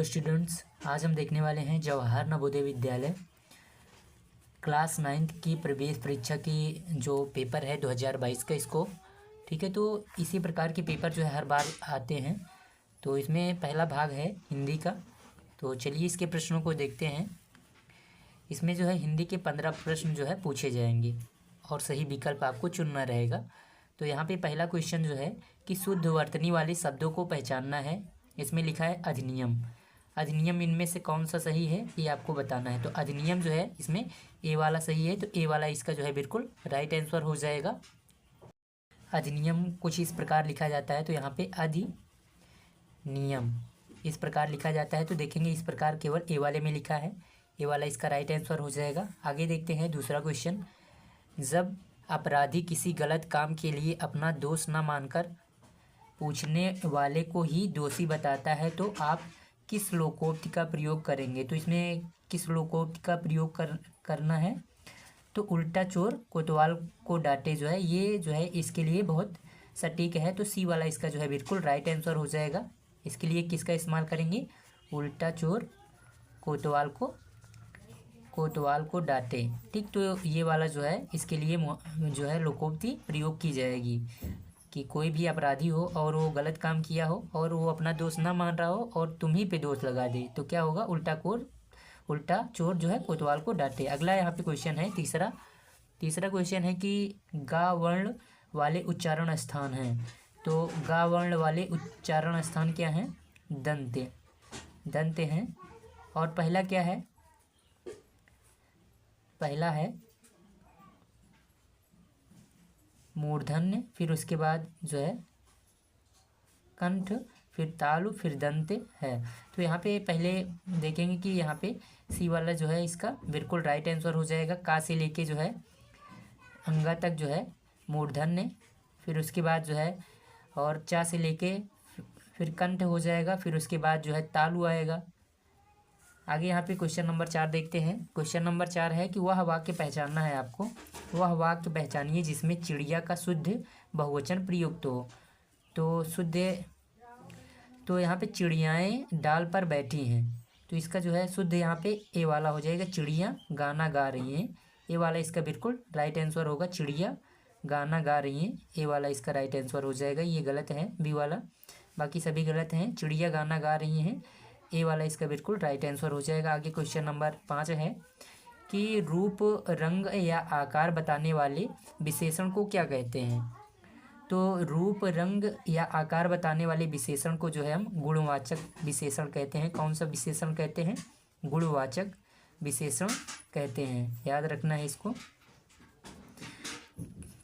Students, आज हम देखने वाले हैं जवाहर नवोदय विद्यालय क्लास 9th की प्रवेश परीक्षा की जो पेपर है 2022 का इसको। ठीक है, तो इसी प्रकार के पेपर जो है हर बार आते हैं। तो इसमें पहला भाग है हिंदी का। तो चलिए इसके प्रश्नों को देखते हैं। इसमें जो है हिंदी के 15 प्रश्न जो है पूछे जाएंगे और सही विकल्प आपको चुनना रहेगा। तो यहाँ पे पहला क्वेश्चन जो है कि शुद्ध वर्तनी वाले शब्दों को पहचानना है। इसमें लिखा है अधिनियम। अधिनियम इनमें से कौन सा सही है ये आपको बताना है। तो अधिनियम जो है इसमें ए वाला सही है, तो ए वाला इसका जो है बिल्कुल राइट आंसर हो जाएगा। अधिनियम कुछ इस प्रकार लिखा जाता है, तो यहाँ पे अधिनियम इस प्रकार लिखा जाता है। तो देखेंगे इस प्रकार केवल ए वाले में लिखा है, ए वाला इसका राइट आंसर हो जाएगा। आगे देखते हैं दूसरा क्वेश्चन। जब अपराधी किसी गलत काम के लिए अपना दोष न मानकर पूछने वाले को ही दोषी बताता है तो आप किस लोकोक्ति का प्रयोग करेंगे। तो इसमें किस लोकोक्ति का प्रयोग करना है, तो उल्टा चोर कोतवाल को डांटे जो है ये जो है इसके लिए बहुत सटीक है। तो सी वाला इसका जो है बिल्कुल राइट आंसर हो जाएगा। इसके लिए किसका इस्तेमाल करेंगे, उल्टा चोर कोतवाल को डांटे। ठीक, तो ये वाला जो है इसके लिए जो है लोकोक्ति प्रयोग की जाएगी कि कोई भी अपराधी हो और वो गलत काम किया हो और वो अपना दोष ना मान रहा हो और तुम ही पे दोष लगा दे, तो क्या होगा, उल्टा चोर जो है कोतवाल को डांटे। अगला यहाँ पे क्वेश्चन है तीसरा क्वेश्चन है कि गा वर्ण वाले उच्चारण स्थान हैं। तो गा वर्ण वाले उच्चारण स्थान क्या हैं, दंते हैं। और पहला क्या है, पहला है मूर्धन्य, फिर उसके बाद जो है कंठ, फिर तालु, फिर दंते है। तो यहाँ पे पहले देखेंगे कि यहाँ पे सी वाला जो है इसका बिल्कुल राइट आंसर हो जाएगा। का से लेके जो है अंगा तक जो है मूर्धन्य, फिर उसके बाद जो है और चा से लेके फिर कंठ हो जाएगा, फिर उसके बाद जो है तालु आएगा। आगे यहाँ पे क्वेश्चन नंबर 4 देखते हैं। क्वेश्चन नंबर 4 है कि वह वाक्य पहचानना है आपको। वह वाक्य पहचानिए जिसमें चिड़िया का शुद्ध बहुवचन प्रयुक्त हो। तो यहाँ पे चिड़ियाएँ डाल पर बैठी हैं, तो इसका जो है शुद्ध यहाँ पे ए वाला हो जाएगा। चिड़िया गाना गा रही हैं, ए वाला इसका बिल्कुल राइट आंसर होगा। चिड़िया गाना गा रही हैं, ए वाला इसका राइट आंसर हो जाएगा। ये गलत है बी वाला, बाकी सभी गलत हैं। चिड़िया गाना गा रही हैं, ए वाला इसका बिल्कुल राइट आंसर हो जाएगा। आगे क्वेश्चन नंबर 5 है कि रूप, रंग या आकार बताने वाले विशेषण को क्या कहते हैं। तो रूप, रंग या आकार बताने वाले विशेषण को जो है हम गुणवाचक विशेषण कहते हैं। कौन सा विशेषण कहते हैं, गुणवाचक विशेषण कहते हैं, याद रखना है इसको।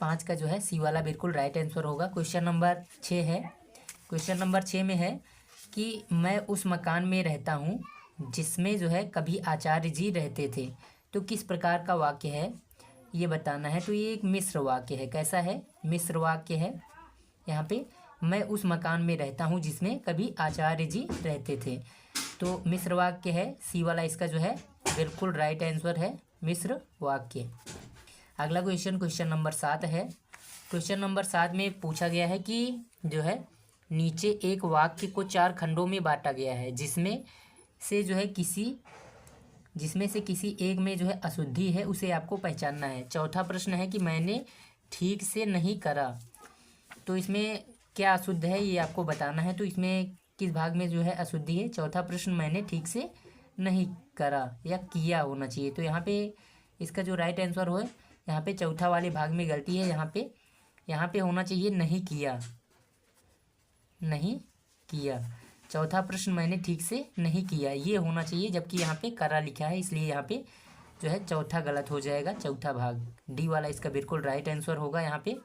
5 का जो है सी वाला बिल्कुल राइट आंसर होगा। क्वेश्चन नंबर 6 है। क्वेश्चन नंबर 6 में है कि मैं उस मकान में रहता हूँ जिसमें जो है कभी आचार्य जी रहते थे। तो किस प्रकार का वाक्य है ये बताना है। तो ये एक मिश्र वाक्य है। कैसा है, मिश्र वाक्य है। यहाँ पे मैं उस मकान में रहता हूँ जिसमें कभी आचार्य जी रहते थे, तो मिश्र वाक्य है। सी वाला इसका जो है बिल्कुल राइट आंसर है, मिश्र वाक्य। अगला क्वेश्चन नंबर 7 है। क्वेश्चन नंबर 7 में पूछा गया है कि जो है नीचे एक वाक्य को 4 खंडों में बांटा गया है जिसमें से किसी एक में जो है अशुद्धि है, उसे आपको पहचानना है। चौथा प्रश्न है कि मैंने ठीक से नहीं करा। तो इसमें क्या अशुद्ध है ये आपको बताना है। तो इसमें किस भाग में जो है अशुद्धि है। चौथा प्रश्न मैंने ठीक से नहीं करा या किया होना चाहिए। तो यहाँ पे इसका जो राइट आंसर हो, यहाँ पे चौथा वाले भाग में गलती है। यहाँ पे होना चाहिए नहीं किया। चौथा प्रश्न मैंने ठीक से नहीं किया ये होना चाहिए, जबकि यहाँ पे करा लिखा है, इसलिए यहाँ पे जो है चौथा गलत हो जाएगा। चौथा भाग डी वाला इसका बिल्कुल राइट आंसर होगा यहाँ पे।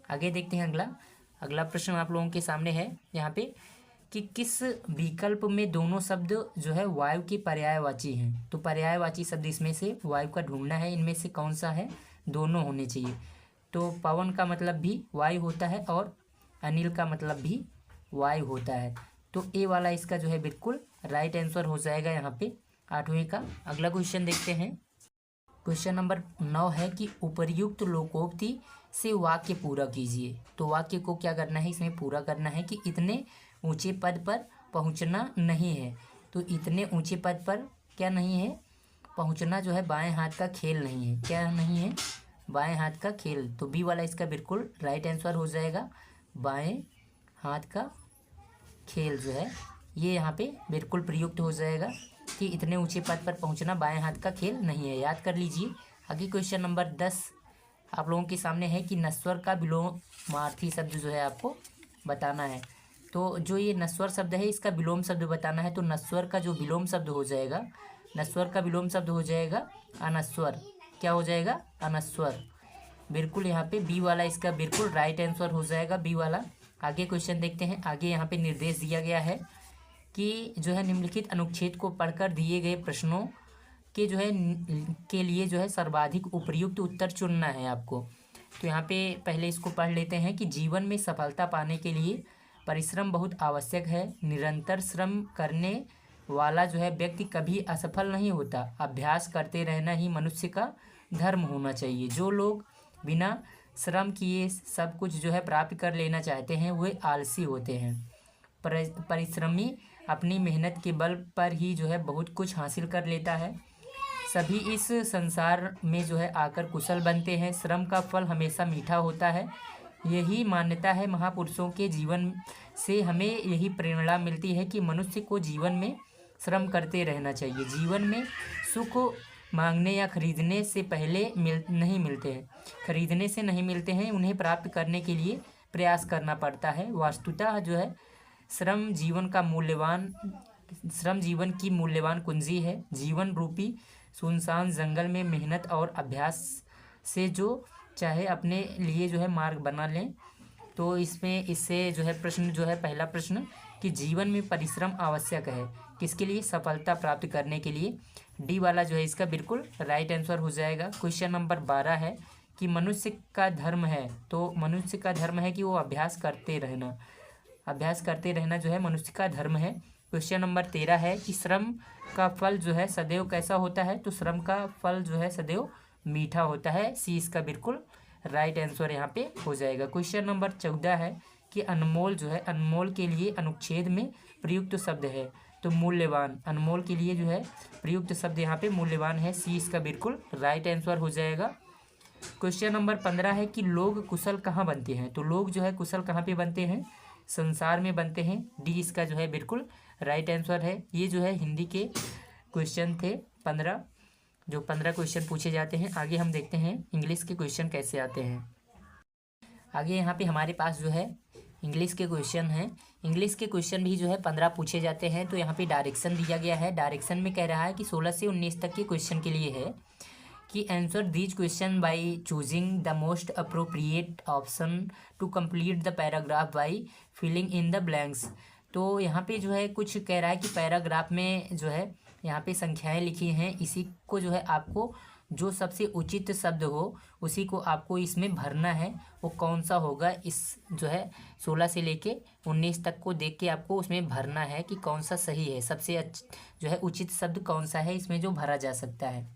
आगे देखते हैं अगला प्रश्न आप लोगों के सामने है यहाँ पे कि किस विकल्प में दोनों शब्द जो है वायु के पर्यायवाची हैं। तो पर्यायवाची शब्द इसमें से वायु का ढूंढना है, इनमें से कौन सा है, दोनों होने चाहिए। तो पवन का मतलब भी वायु होता है और अनिल का मतलब भी वायु होता है। तो ए वाला इसका जो है बिल्कुल राइट आंसर हो जाएगा यहाँ पे 8वें का। अगला क्वेश्चन देखते हैं। क्वेश्चन नंबर 9 है कि उपर्युक्त लोकोक्ति से वाक्य पूरा कीजिए। तो वाक्य को क्या करना है, इसमें पूरा करना है कि इतने ऊंचे पद पर पहुंचना नहीं है। तो इतने ऊंचे पद पर क्या नहीं है, पहुंचना जो है बाएं हाथ का खेल नहीं है। क्या नहीं है, बाएं हाथ का खेल। तो बी वाला इसका बिल्कुल राइट आंसर हो जाएगा। बाएं हाथ का खेल जो है ये यहाँ पे बिल्कुल प्रयुक्त हो जाएगा कि इतने ऊंचे पद पर पहुंचना बाएं हाथ का खेल नहीं है। याद कर लीजिए। आगे क्वेश्चन नंबर 10 आप लोगों के सामने है कि नश्वर का विलोमार्थी शब्द जो है आपको बताना है। तो जो ये नश्वर शब्द है इसका विलोम शब्द बताना है। तो नश्वर का जो विलोम शब्द हो जाएगा, नश्वर का विलोम शब्द हो जाएगा अनश्वर। क्या हो जाएगा, अनश्वर। बिल्कुल यहाँ पे बी वाला इसका बिल्कुल राइट आंसर हो जाएगा, बी वाला। आगे क्वेश्चन देखते हैं। आगे यहाँ पे निर्देश दिया गया है कि जो है निम्नलिखित अनुच्छेद को पढ़कर दिए गए प्रश्नों के जो है के लिए जो है सर्वाधिक उपयुक्त उत्तर चुनना है आपको। तो यहाँ पे पहले इसको पढ़ लेते हैं कि जीवन में सफलता पाने के लिए परिश्रम बहुत आवश्यक है। निरंतर श्रम करने वाला जो है व्यक्ति कभी असफल नहीं होता। अभ्यास करते रहना ही मनुष्य का धर्म होना चाहिए। जो लोग बिना श्रम किए सब कुछ जो है प्राप्त कर लेना चाहते हैं वे आलसी होते हैं। परिश्रमी अपनी मेहनत के बल पर ही जो है बहुत कुछ हासिल कर लेता है। सभी इस संसार में जो है आकर कुशल बनते हैं। श्रम का फल हमेशा मीठा होता है। यही मान्यता है महापुरुषों के जीवन से हमें यही प्रेरणा मिलती है कि मनुष्य को जीवन में श्रम करते रहना चाहिए। जीवन में सुख मांगने या खरीदने से पहले नहीं मिलते हैं, खरीदने से नहीं मिलते हैं, उन्हें प्राप्त करने के लिए प्रयास करना पड़ता है। वास्तुतः जो है श्रम जीवन की मूल्यवान कुंजी है। जीवन रूपी सुनसान जंगल में मेहनत और अभ्यास से जो चाहे अपने लिए जो है मार्ग बना लें। तो इससे जो है प्रश्न जो है पहला प्रश्न कि जीवन में परिश्रम आवश्यक है किसके लिए, सफलता प्राप्त करने के लिए। डी वाला जो है इसका बिल्कुल राइट आंसर हो जाएगा। क्वेश्चन नंबर 12 है कि मनुष्य का धर्म है। तो मनुष्य का धर्म है कि वो अभ्यास करते रहना जो है मनुष्य का धर्म है। क्वेश्चन नंबर 13 है कि श्रम का फल जो है सदैव कैसा होता है। तो श्रम का फल जो है सदैव मीठा होता है। सी इसका बिल्कुल राइट आंसर यहाँ पे हो जाएगा। क्वेश्चन नंबर 14 है कि अनमोल जो है, अनमोल के लिए अनुच्छेद में प्रयुक्त शब्द है। तो मूल्यवान, अनमोल के लिए जो है प्रयुक्त शब्द यहाँ पे मूल्यवान है। सी इसका बिल्कुल राइट आंसर हो जाएगा। क्वेश्चन नंबर 15 है कि लोग कुशल कहाँ बनते हैं। तो लोग जो है कुशल कहाँ पे बनते हैं, संसार में बनते हैं। डी इसका जो है बिल्कुल राइट आंसर है। ये जो है हिंदी के क्वेश्चन थे 15, जो 15 क्वेश्चन पूछे जाते हैं। आगे हम देखते हैं इंग्लिश के क्वेश्चन कैसे आते हैं। आगे यहाँ पे हमारे पास जो है इंग्लिश के क्वेश्चन हैं। इंग्लिश के क्वेश्चन भी जो है 15 पूछे जाते हैं। तो यहाँ पे डायरेक्शन दिया गया है। डायरेक्शन में कह रहा है कि 16 से 19 तक के क्वेश्चन के लिए है कि answer these question by choosing the most appropriate option to complete the paragraph by filling in the blanks. तो यहाँ पे जो है कुछ कह रहा है कि पैराग्राफ में जो है यहाँ पे संख्याएं लिखी हैं, इसी को जो है आपको जो सबसे उचित शब्द हो उसी को आपको इसमें भरना है। वो कौन सा होगा, इस जो है 16 से लेके 19 तक को देख के आपको उसमें भरना है कि कौन सा सही है, सबसे जो है उचित शब्द कौन सा है इसमें जो भरा जा सकता है।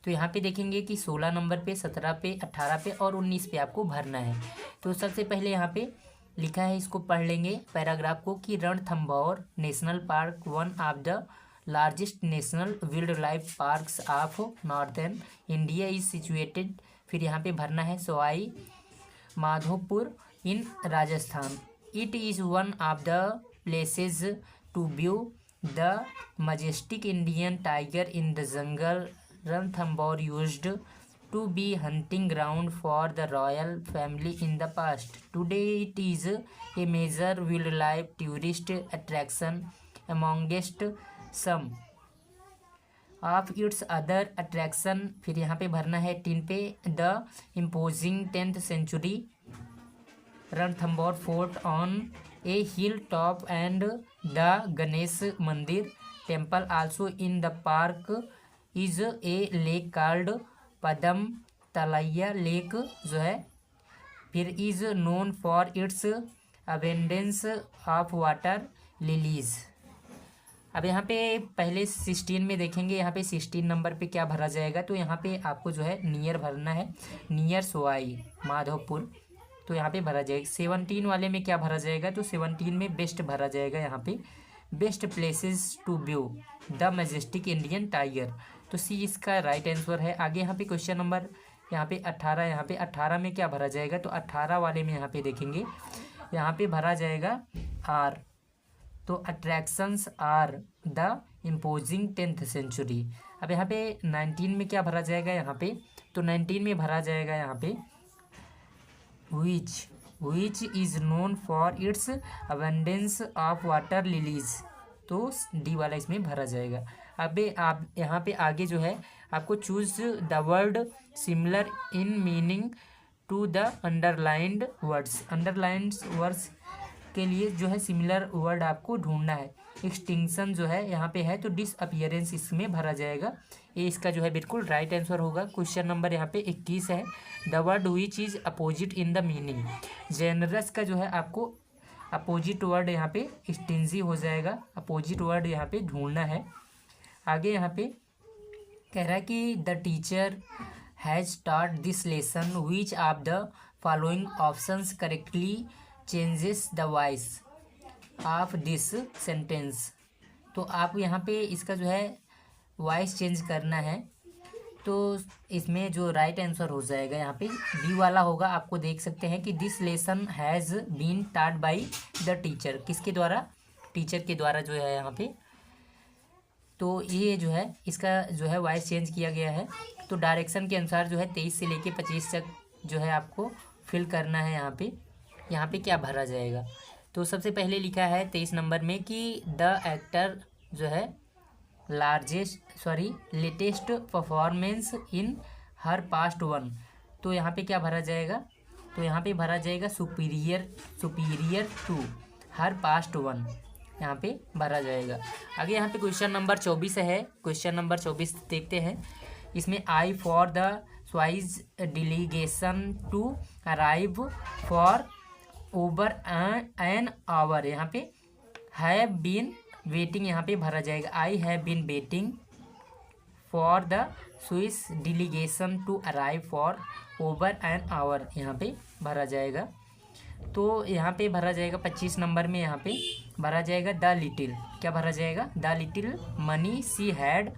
तो यहाँ पे देखेंगे कि 16 नंबर पे, 17 पे, 18 पे और 19 पे आपको भरना है। तो सबसे पहले यहाँ पे लिखा है, इसको पढ़ लेंगे पैराग्राफ को, कि Ranthambore national park one of the largest national wild life parks of northern India is situated. फिर यहाँ पे भरना है Sawai Madhopur in Rajasthan. It is one of the places to view the majestic Indian tiger in the jungle. Ranthambore used to be hunting ground for the royal family in the past. Today it is a major wildlife tourist attraction amongst some of its other attraction। फिर यहाँ पे भरना है 3 पे, the imposing 10th century Ranthambore fort on a hill top and the Ganesh Mandir temple also in the park is a lake called Padam Talaiya lake जो है। फिर is known for its abundance of water lilies. अब यहाँ पे पहले 16 में देखेंगे, यहाँ पे 16 नंबर पे क्या भरा जाएगा। तो यहाँ पे आपको जो है नियर भरना है, नियर सोआई माधोपुर, तो यहाँ पे भरा जाएगा। 17 वाले में क्या भरा जाएगा, तो 17 में बेस्ट भरा जाएगा। यहाँ पे best places to view the majestic Indian tiger. तो सी इसका राइट आंसर है। आगे यहाँ पे क्वेश्चन नंबर यहाँ पे 18, यहाँ पे 18 में क्या भरा जाएगा, तो 18 वाले में यहाँ पे देखेंगे, यहाँ पे भरा जाएगा आर। तो attractions are the imposing 10th century. अब यहाँ पे 19 में क्या भरा जाएगा, यहाँ पे तो 19 में भरा जाएगा यहाँ पे which is known for it's abundance of water lilies. तो डी वाला इसमें भरा जाएगा। अब आप यहाँ पे आगे जो है आपको choose the word similar in meaning to the underlined words. Underlined words के लिए जो है सिमिलर वर्ड आपको ढूंढना है। एक्सटिंक्शन जो है यहाँ पे है, तो डिसअपियरेंस इसमें भरा जाएगा। ये इसका जो है बिल्कुल राइट आंसर होगा। क्वेश्चन नंबर यहाँ पे 21 है। The word which is opposite in the meaning. Generous का जो है आपको अपोजिट वर्ड यहाँ पे स्टिंजी हो जाएगा। अपोजिट वर्ड यहाँ पे ढूंढना है। आगे यहाँ पे कह रहा है कि the teacher has taught this lesson which of the following options correctly changes the voice of this sentence. तो आप यहाँ पे इसका जो है वॉइस चेंज करना है। तो इसमें जो राइट आंसर हो जाएगा यहाँ पे बी वाला होगा। आपको देख सकते हैं कि this lesson has been taught by the teacher. किसके द्वारा, टीचर के द्वारा जो है यहाँ पे। तो ये जो है इसका जो है वॉइस चेंज किया गया है। तो डायरेक्शन के अनुसार जो है 23 से लेके 25 तक जो है आपको फिल करना है। यहाँ पे क्या भरा जाएगा, तो सबसे पहले लिखा है 23 नंबर में कि द एक्टर जो है latest performance in her past one. तो यहाँ पे क्या भरा जाएगा, तो यहाँ पे भरा जाएगा superior to her past one, यहाँ पे भरा जाएगा। आगे यहाँ पे क्वेश्चन नंबर 24 है। क्वेश्चन नंबर 24 देखते हैं। इसमें I for the Swiss delegation to arrive for over an hour. यहाँ पे हैव बीन वेटिंग यहाँ पे भरा जाएगा। I have been waiting for the Swiss delegation to arrive for over an hour, यहाँ पे भरा जाएगा। तो यहाँ पे भरा जाएगा 25 नंबर में, यहाँ पे भरा जाएगा द लिटिल। क्या भरा जाएगा, the little money she had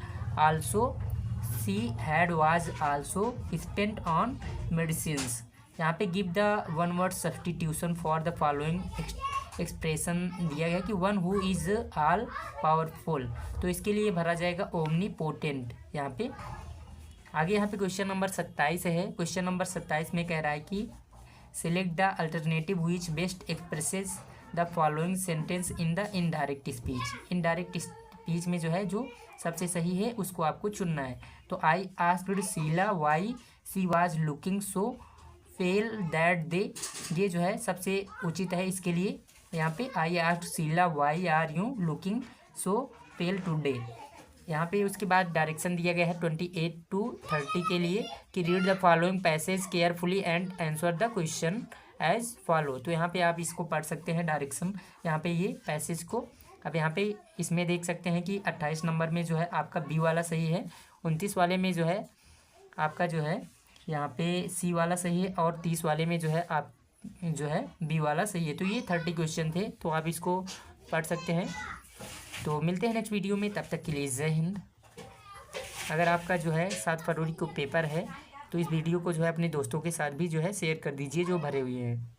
was also spent on medicines. यहाँ पे give the one word substitution for the following expression दिया गया कि one who is all powerful. तो इसके लिए भरा जाएगा ओमनीपोटेंट यहाँ पे। आगे यहाँ पे क्वेश्चन नंबर 27 है। क्वेश्चन नंबर 27 में कह रहा है कि select the alternative which best expresses the following sentence in the indirect speech. Indirect speech में जो है जो सबसे सही है उसको आपको चुनना है। तो I asked Sheila why she was looking so fail that they, ये जो है सबसे उचित है इसके लिए। यहाँ पे I asked Sheila why are you looking so fail today. यहाँ पे उसके बाद डायरेक्शन दिया गया है 28 to 30 के लिए कि read the following passage carefully and answer the question as follow. तो यहाँ पे आप इसको पढ़ सकते हैं डायरेक्शन यहाँ पे ये पैसेज को। अब यहाँ पे इसमें देख सकते हैं कि 28 नंबर में जो है आपका बी वाला सही है, 29 वाले में जो है आपका जो है यहाँ पे सी वाला सही है, और 30 वाले में जो है आप जो है बी वाला सही है। तो ये 30 क्वेश्चन थे, तो आप इसको पढ़ सकते हैं। तो मिलते हैं नेक्स्ट वीडियो में, तब तक के लिए जय हिंद। अगर आपका जो है 7 फरवरी को पेपर है तो इस वीडियो को जो है अपने दोस्तों के साथ भी जो है शेयर कर दीजिए जो भरे हुए हैं।